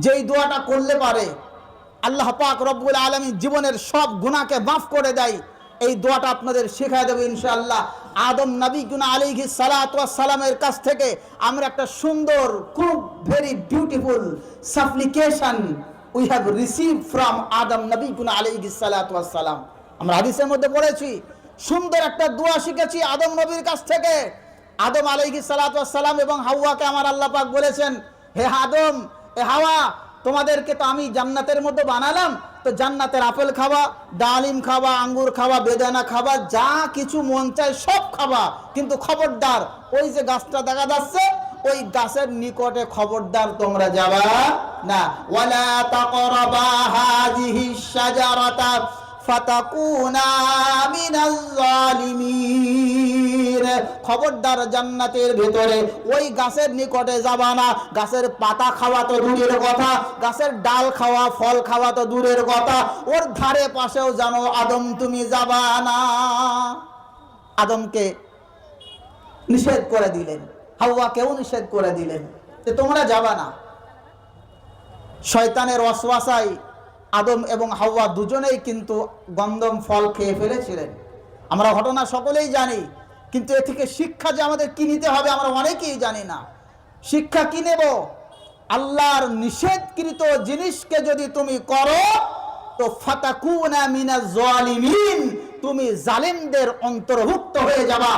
যেই দোয়াটা করলে পারে আল্লাহ পাক রব্বুল আলামিন জীবনের সব গুনাহকে মাফ করে দেয়। এই দোয়াটা আপনাদের শেখায় দেব ইনশাআল্লাহ। আদম নবী আলাইহিস সালাতু ওয়াস সালামের কাছ থেকে আমরা একটা সুন্দর, খুব very beautiful supplication we have received from Adam নবী আলাইহিস সালাতু ওয়াস সালাম। আমরা হাদিসের মধ্যে পড়েছি, সুন্দর একটা দোয়া শিখেছি আদম নবীর কাছ থেকে। আদম আলাইহিস সালাতু ওয়াস সালাম এবং হাওয়াকে আমার আল্লাহ পাক বলেছেন, হে আদম, হে হাওয়া, তোমাদেরকে তো আমি জান্নাতের মধ্যে বানালাম, তো জান্নাতের আপেল খাবা, ডালিম খাবা, আঙ্গুর খাবা, বেদানা খাবা, যা কিছু মন চায় সব খাবা, কিন্তু খবরদার ওই যে গাছটা দেখা যাচ্ছে ওই গাছের নিকটে খবরদার তোমরা যাবা না। ওয়ালা তাকরাবা হাযিহিশ শাজারাতা ফাতাকুনা মিনাজ জালিমিন। খবরদার জান্নাতের ভেতরে ওই গাছের নিকটে যাবা না। গাছের পাতা খাওয়া তো দূরের কথা, গাছের ডাল খাওয়া, ফল খাওয়া তো দূরের কথা, ওর ধারে পাশেও জানো আদম তুমি যাবা না। আদমকে নিষেধ করে দিলেন, হাওয়াকেও নিষেধ করে দিলেন যে তোমরা যাবা না। শয়তানের ওয়াসওয়াসায় আদম এবং হাওয়া দুজনেই কিন্তু গন্ধম ফল খেয়ে ফেলেছিলেন। আমরা ঘটনা সকলেই জানি, কিন্তু এ থেকে শিক্ষা যে আমাদের কি নিতে হবে আমরা অনেকেই জানি না। শিক্ষা কি নেব? আল্লাহর নিষেধকৃত জিনিসকে যদি তুমি করো তো ফাতাকুনা মিনাজ জালিমিন, তুমি জালিমদের অন্তর্ভুক্ত হয়ে যাবা।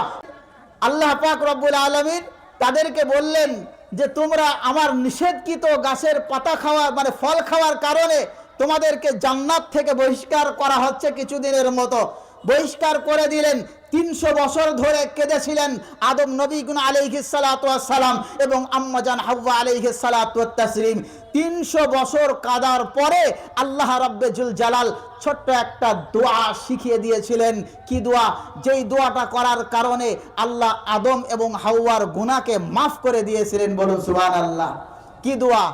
আল্লাহ পাক রব্বুল আলামিন তাদেরকে বললেন যে তোমরা আমার নিষেধকৃত গাছের পাতা খাওয়া মানে ফল খাওয়ার কারণে তোমাদেরকে জান্নাত থেকে বহিষ্কার করা হচ্ছে, কিছুদিনের মতো বহিষ্কার করে দিলেন। 300 বছর ধরে কেঁদেছিলেন আদম নবী আলাইহিস সালাতু ওয়াস সালাম এবং আম্মা জান হাওয়া আলাইহিস সালাতু ওয়াত তাসলিম। 300 বছর কাদার পরে আল্লাহ রাব্বে জুল জালাল ছোট্ট একটা দোয়া শিখিয়ে দিয়েছিলেন। কি দোয়া? যেই দোয়াটা করার কারণে আল্লাহ আদম এবং হাওয়ার গুনাহকে মাফ করে দিয়েছিলেন। বলুন সুবহানাল্লাহ। কি দোয়া?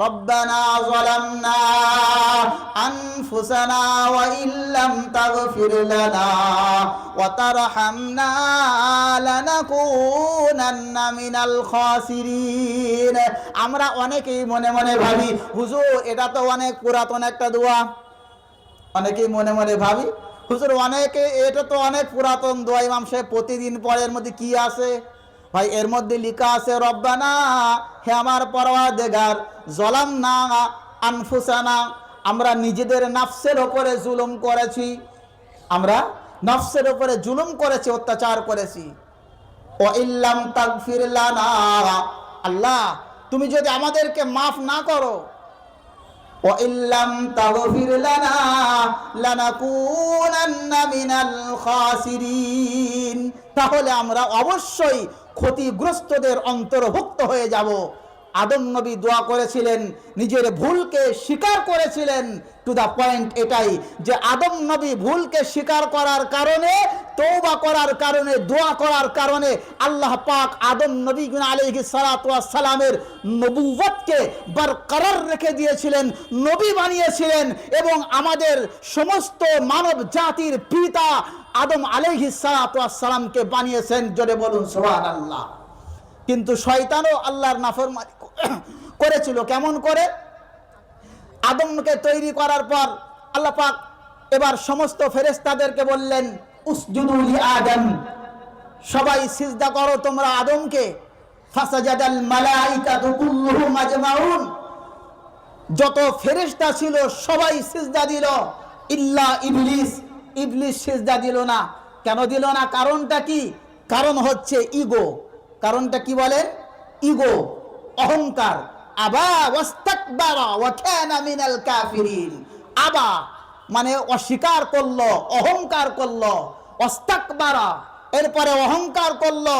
রব্বানা যালামনা আনফুসানা ওয়া ইল্লাম তাগফির লানা ওয়া তারহামনা লানাকুনান্না মিনাল খাসিরিন। আমরা অনেকেই মনে মনে ভাবি, হুজুর এটা তো অনেক পুরাতন একটা দোয়া। অনেকেই মনে মনে ভাবি, হুজুর অনেকে এটা তো অনেক পুরাতন দোয়া, ইমাম সাহেব প্রতিদিন পড়ে, এর মধ্যে কি আছে? ভাই এর মধ্যে লেখা আছে রব্বানা, হে আমার পরওয়ারদিগার, যালামনা আনফুসানা, আমরা নিজেদের নফসের উপরে জুলুম করেছি, আমরা নফসের উপরে জুলুম করেছি, অত্যাচার করেছি। ওয়া ইল্লাম তাগফির লানা, আল্লাহ তুমি যদি আমাদেরকে মাফ না করো, ওয়া ইল্লাম তাগফির লানা লানাকুনান্না মিনাল খাসিরিন, তাহলে আমরা অবশ্যই ক্ষতিগ্রস্তদের অন্তর্ভুক্ত হয়ে যাব। আদম নবী দোয়া করেছিলেন, নিজের ভুলকে স্বীকার করেছিলেন। টু দা পয়েন্ট এটাই যে আদম নবী ভুলকে স্বীকার করার কারণে, তওবা করার কারণে, দোয়া করার কারণে আল্লাহ পাক আদম নবী আলাইহিস সালাতু ওয়াস সালামের নবুয়তকে বরকরার রেখে দিয়েছিলেন, নবী বানিয়েছিলেন এবং আমাদের সমস্ত মানব জাতির পিতা আদম আলাইহিস সালাতু ওয়াস সালামকে বানিয়েছেন। জোরে বলুন সুবহানাল্লাহ। কিন্তু শয়তানও আল্লাহর নাফরমানি করেছিল। কেমন করে? আদমকে তৈরি করার পর আল্লাহ পাক এবার সমস্ত ফেরেশতাদেরকে বললেন উসজুদু লি আদম, সবাই সিজদা করো তোমরা আদমকে। ফাসাজাদাল মালাইকাতু কুল্লুহুম আজমাউন, যত ফেরেশতা ছিল সবাই সিজদা দিল, ইল্লা ইবলিস, ইবলিস সিজদা দিল না। কেন দিল না? কারণটা কি? কারণ হচ্ছে ইগো। কারণটা কি বলেন? ইগো, অহংকার। আবা ওয়াস্তাকবারা ওয়া কানা মিনাল কাফিরিন। আবা মানে অস্বীকার করলো, অহংকার করলো। ওয়াস্তাকবারা এরপরে অহংকার করলো,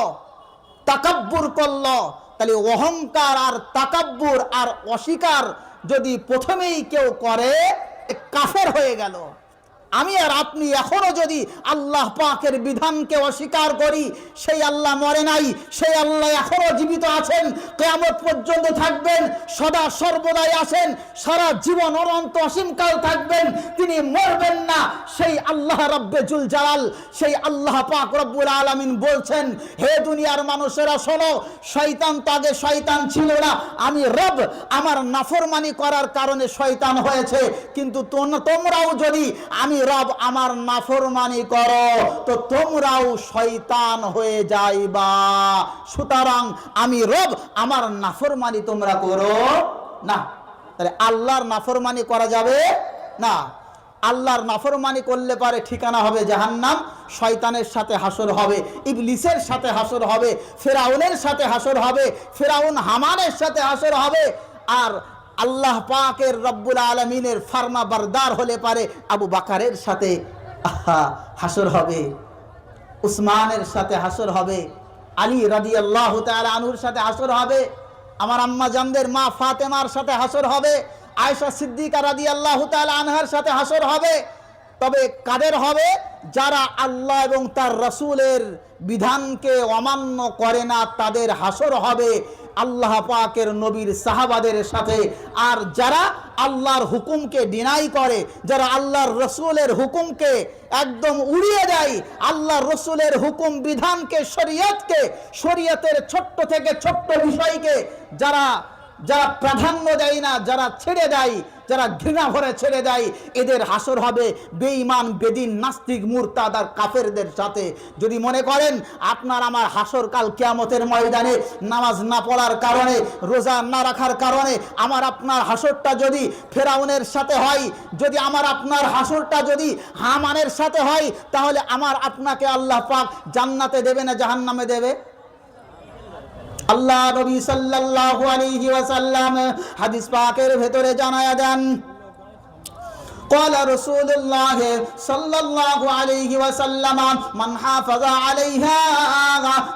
তাকাব্বুর করলো। তাহলে অহংকার আর তাকাব্বুর আর অস্বীকার যদি প্রথমেই কেউ করে কাফের হয়ে গেল। আমি আর আপনি এখনো যদি আল্লাহ পাকের বিধানকে অস্বীকার করি, সেই আল্লাহ মরে নাই, সেই আল্লাহ এখনো জীবিত আছেন, কিয়ামত পর্যন্ত থাকবেন, সদা সর্বদাই আছেন, সারা জীবন অনন্ত অসীমকাল থাকবেন, তিনি মরবেন না। সেই আল্লাহ রব্বে জুল জালাল, সেই আল্লাহ পাক রব্বুল আলামিন বলছেন, হে দুনিয়ার মানুষেরা শোনো, শয়তান তো আগে শয়তান ছিল না, আমি রব, আমার নাফরমানি করার কারণে শয়তান হয়েছে, কিন্তু তোমরাও যদি আমি রব আমার নাফরমানি করো তো তোমরাও শয়তান হয়ে যাইবা। সুতরাং আমি রব, আমার নাফরমানি তোমরা করো না। তাহলে আল্লাহর নাফরমানি করা যাবে না। আল্লাহর নাফরমানি করলে পারে ঠিকানা হবে জাহান্নাম, শয়তানের সাথে হাসর হবে, ইবলিসের সাথে হাসর হবে, ফেরাউনের সাথে হাসর হবে, ফেরাউন হামানের সাথে হাসর হবে। আর আল্লাহ পাকের রব্বুল আলামিনের ফারমা বারদার হলে পারে আবু বাকারের সাথে হাসর হবে, উসমানের সাথে হাসর হবে, আলী রাদিয়াল্লাহু তাআলা আনহুর সাথে হাসর হবে, আমার আম্মা জানদের মা ফাতেমার সাথে হাসর হবে, আয়েশা সিদ্দিকা রাদিয়াল্লাহু তাআলা আনহার সাথে হাসর হবে। তবে কাদের হবে? যারা আল্লাহ এবং তার রাসূলের বিধানকে অমান্য করে না, তাদের হাসর হবে আল্লাহ পাকের নবীর সাহাবাদের সাথে। আর যারা আল্লাহর হুকুমকে ডিনাই করে, যারা আল্লাহর রসুলের হুকুমকে একদম উড়িয়ে দেয়, আল্লাহর রসুলের হুকুম বিধানকে, শরীয়তকে, শরীয়তের ছোট্ট থেকে ছোট্ট বিষয়কে যারা প্রাধান্য দেয় না, যারা ছেড়ে দেয়, যারা ঘৃণা ভরে ছেড়ে দেয়, এদের হাসর হবে বেঈমান, বেদিন, নাস্তিক, মুরতাদ আর কাফেরদের সাথে। যদি মনে করেন আপনার আমার হাসর কাল কিয়ামতের ময়দানে নামাজ না পড়ার কারণে, রোজা না রাখার কারণে আমার আপনার হাসরটা যদি ফেরাউনের সাথে হয়, যদি আমার আপনার হাসরটা যদি হামানের সাথে হয়, তাহলে আমার আপনাকে আল্লাহ পাক জান্নাতে দেবে না জাহান্নামে দেবে? আল্লাহ নবী সাল্লাল্লাহু আলাইহি ওয়াসাল্লাম হাদিস পাকের ভেতরে জানায়া দেন, قال رسول الله صلى الله عليه وسلم من حافظ عليها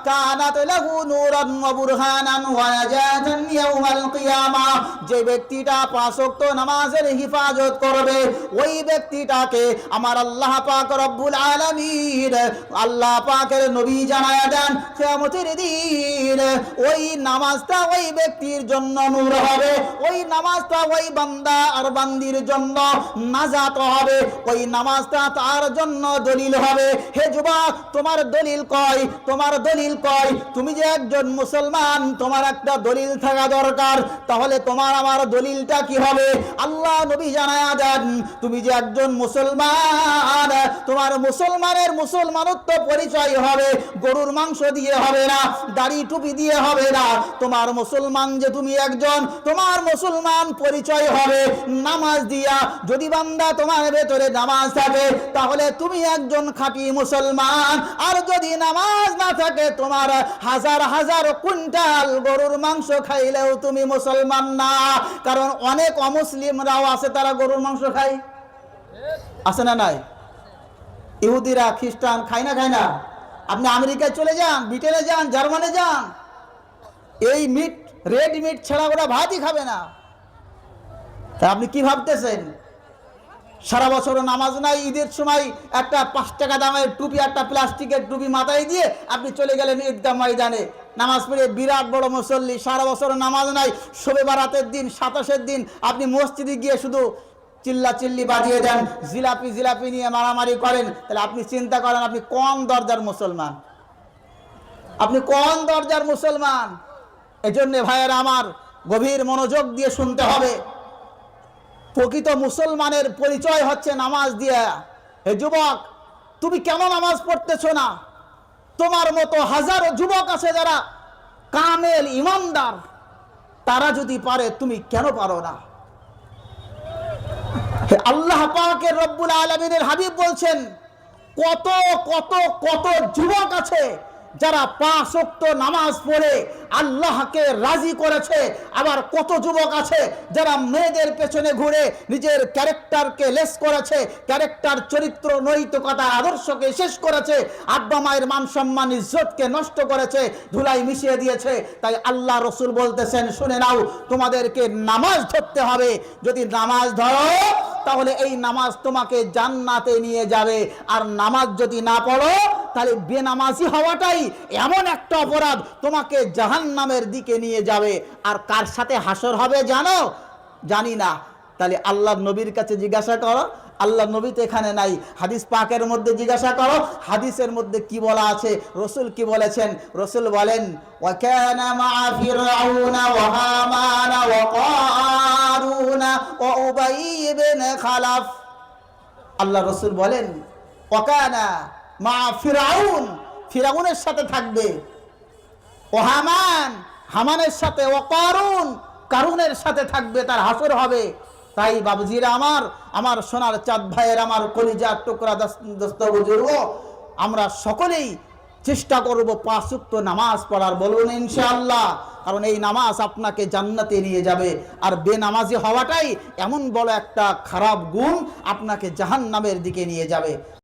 كانت له نورا وبرهانا ونجاة يوم القيامة। যে ব্যক্তিটা পাঁচ ওয়াক্ত নামাজের হিফাজত করবে, ওই ব্যক্তিটাকে আমার আল্লাহ পাক রব্বুল আলামিন, আল্লাহ পাকের নবী জানায়া দেন, কিয়ামতের দিন ওই নামাজটা ওই ব্যক্তির জন্য নূর হবে, ওই নামাজটা ওই বান্দা আর বান্দির জন্য নাজাত হবে, ওই নামাজটা তার জন্য দলিল হবে। হে যুবক, তোমার দলিল কই? তোমার দলিল কই? তুমি যে একজন মুসলমান, তোমার একটা দলিল থাকা দরকার। তাহলে তোমার আমার দলিলটা কি হবে? আল্লাহ নবী জানায়া দেন, তুমি যে একজন মুসলমান, তোমার মুসলমানের মুসলমানত্ব পরিচয় হবে গরুর মাংস দিয়ে হবে না, দাড়ি টুপি দিয়ে হবে না। তোমার মুসলমান যে তুমি একজন, তোমার মুসলমান পরিচয় হবে নামাজ দিয়া। যদি বান্দা তোমার ভেতরে নামাজ থাকে, তাহলে তুমি একজন খাঁটি মুসলমান। আর যদি নামাজ না থাকে, তোমার হাজার হাজার কুইন্টাল গরুর মাংস খাইলেও তুমি মুসলমান না। কারণ অনেক অমুসলিমরাও আছে, তারা গরুর মাংস খায়, আছে না নাই? ইহুদিরা, খ্রিস্টান খায় না, খায় না? আপনি আমেরিকায় চলে যান, ব্রিটেনে যান, জার্মানে যান, এই মিট, রেড মিট ছাড়া ওরা ভাতই খাবে না। তা আপনি কি ভাবতেছেন? সারা বছর নামাজ নাই, ঈদের সময় একটা 5 টাকা দামের টুপি, একটা প্লাস্টিকের টুপি মাথায় দিয়ে আপনি চলে গেলেন ঈদগাহ ময়দানে নামাজ পড়ে, বিরাট বড় মুসল্লি। সারা বছর নামাজ নাই, শবে বারাতের দিন, 27-এর দিন আপনি মসজিদে গিয়ে শুধু চিল্লা চিল্লি বাজিয়ে দেন, জিলাপি জিলাপি নিয়ে মারামারি করেন। তাহলে আপনি চিন্তা করেন, আপনি কোন দরজার মুসলমান? আপনি কোন দরজার মুসলমান? এজন্য ভাইয়েরা আমার, গভীর মনোযোগ দিয়ে শুনতে হবে। প্রকৃত মুসলমানের পরিচয় হচ্ছে নামাজ দিয়ে। হে যুবক, তুমি কেন নামাজ পড়তেছো না? তোমার মতো হাজারো যুবক আছে যারা কামেল ইমানদার, তারা যদি পারে, তুমি কেন পারো না? আল্লাহ পাকের রব্বুল আলামিনের হাবিব বলছেন, কত কত কত যুবক আছে যারা 5 ওয়াক্ত নামাজ পড়ে আল্লাহকে রাজি করেছে। আবার কত যুবক আছে যারা মেয়েদের পেছনে ঘুরে নিজের ক্যারেক্টারকে লেস করেছে, ক্যারেক্টার, চরিত্র, নৈতিকতা, আদর্শকে শেষ করেছে, আব্বা মায়ের মান সম্মান, ইজ্জতকে নষ্ট করেছে, ধুলাই মিশিয়ে দিয়েছে। তাই আল্লাহ রসুল বলতেছেন, শুনে নাও, তোমাদেরকে নামাজ ধরতে হবে। যদি নামাজ ধরো, তাহলে এই নামাজ তোমাকে জান্নাতে নিয়ে যাবে। আর নামাজ যদি না পড়ো তাহলে বেনামাজি হওয়াটাই এমন একটা অপরাধ, তোমাকে জাহান্নামের দিকে নিয়ে যাবে। আর কার সাথে হাসর হবে জানো? জানি না। তাহলে আল্লাহর নবীর কাছে জিজ্ঞাসা করো, আল্লাহ নবী তো এখানে নাই, হাদিস পাকের মধ্যে জিজ্ঞাসা করো, হাদিসের মধ্যে কি বলা আছে, রসুল কি বলেছেন। রসুল বলেন ওয়াকানা মা ফিরআউনা ওয়া হামানা ওয়া কারুনা ওয়া উবাই ইবনে খালাফ। আল্লাহ রসুল বলেন ওয়াকানা মা ফিরআউন, ফিরআউনের সাথে থাকবে, ও হামান, হামানের সাথে, ও কারুন, কারুনের সাথে থাকবে, তার হাসর হবে। তাই বাবুজিরা আমার সোনার চাঁদ ভাইয়ের, আমার কলিজার টুকরা দোস্ত বুজুর্গ, আমরা সকলেই চেষ্টা করব 5 ওয়াক্ত নামাজ পড়ার, বলুন ইনশাআল্লাহ। কারণ এই নামাজ আপনাকে জান্নাতে নিয়ে যাবে। আর বেনামাজি হওয়াটাই এমন বড় একটা খারাপ গুণ, আপনাকে জাহান্নামের দিকে নিয়ে যাবে।